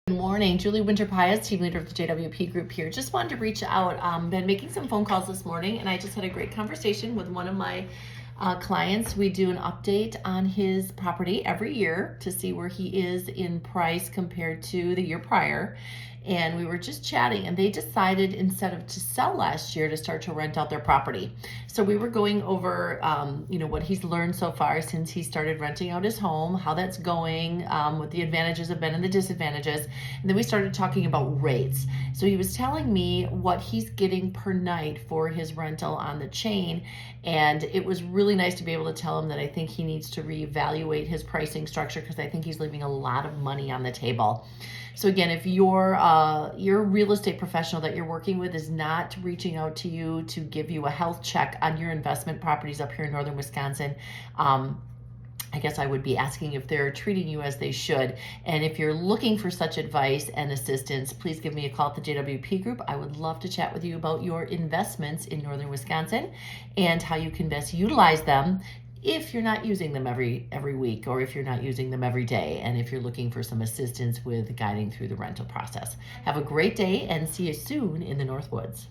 Good morning, Julie Winter-Paez, team leader of the JWP Group here. Just wanted to reach out. Been making some phone calls this morning, and I just had a great conversation with one of my clients. We do an update on his property every year to see where he is in price compared to the year prior. And we were just chatting, and they decided instead of to sell last year to start to rent out their property. So we were going over, what he's learned so far since he started renting out his home, how that's going, what the advantages have been and the disadvantages. And then we started talking about rates. So he was telling me what he's getting per night for his rental on the chain. And it was really nice to be able to tell him that I think he needs to reevaluate his pricing structure because I think he's leaving a lot of money on the table. So again, if your real estate professional that you're working with is not reaching out to you to give you a health check on your investment properties up here in northern Wisconsin, I guess I would be asking if they're treating you as they should. And if you're looking for such advice and assistance, please give me a call at the JWP Group. I would love to chat with you about your investments in northern Wisconsin and how you can best utilize them if you're not using them every week, or if you're not using them every day, and if you're looking for some assistance with guiding through the rental process. Have a great day and see you soon in the Northwoods.